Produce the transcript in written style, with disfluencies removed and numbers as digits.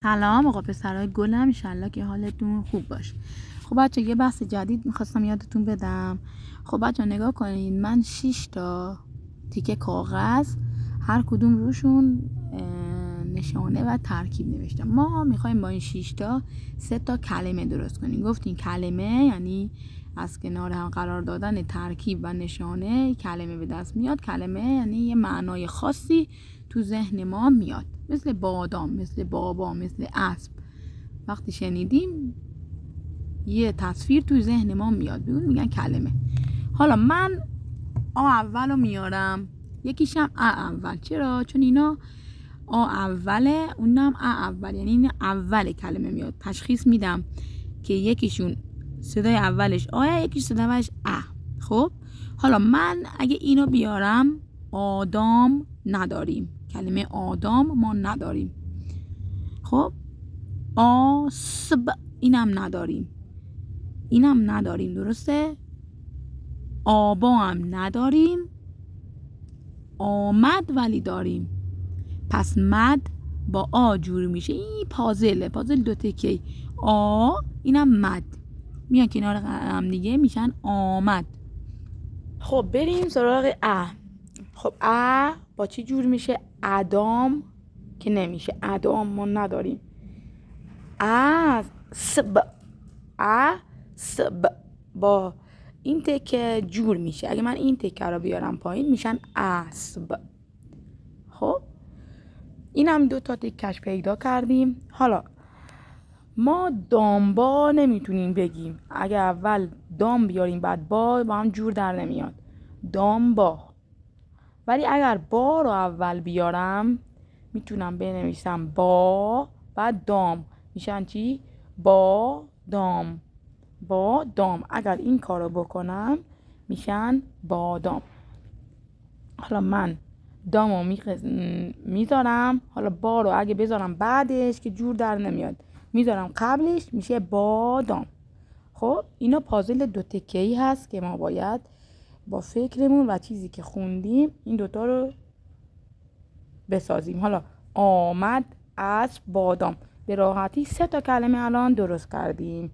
سلام آقا پسرای گلم، انشالله که حالتون خوب باشه. خب بچه یه بحث جدید میخواستم یادتون بدم. خب بچه نگاه کنید، من 6 تا تیکه کاغذ هر کدوم روشون نشانه و ترکیب نوشتم. ما میخوایم با این 6 تا 3 تا کلمه درست کنیم. گفتیم کلمه یعنی از کنار هم قرار دادن ترکیب و نشانه کلمه به دست میاد. کلمه یعنی یه معنای خاصی تو ذهن ما میاد، مثل بادام، مثل بابا، مثل اسب. وقتی شنیدیم یه تصویر تو ذهن ما میاد، میگن کلمه. حالا من آ اول رو میارم، یکیشم ا اول. چرا؟ چون اینا آ اوله، اونم ا اول، یعنی این اول کلمه میاد. تشخیص میدم که یکیشون صدای اولش آه، یکیش صدای اولش ا. خب حالا من اگه اینو بیارم، آدام نداریم، کلمه آدام ما نداریم. خب آسب اینم نداریم، درسته؟ آبا هم نداریم. آمد ولی داریم. پس مد با آ جور میشه. این پازل دو تکه‌ای. آ اینم مد میان کنار هم دیگه میشن آمد. خب بریم سراغ ا. خب ا با چی جور میشه؟ ادام که نمیشه، ادام ما نداریم. اسب با این تکه جور میشه. اگه من این تکه رو بیارم پایین میشن اسب. خب اینم 2 تا تکش پیدا کردیم. حالا ما دامبا نمیتونیم بگیم، اگه اول دام بیاریم بعد با هم جور در نمیاد، دامبا. ولی اگر با رو اول بیارم میتونم بنویسم با بعد دام، میشن چی؟ با دام. اگر این کارو بکنم میشن بادام. حالا من دامو میذارم، حالا با رو اگه بذارم بعدش که جور در نمیاد میذارم قبلش، میشه بادام. خب اینا پازل 2 تکه‌ای هست که ما باید با فکرمون و چیزی که خوندیم این دوتا رو بسازیم. حالا آمد، اسب، بادام، به راحتی 3 تا کلمه الان درست کردیم.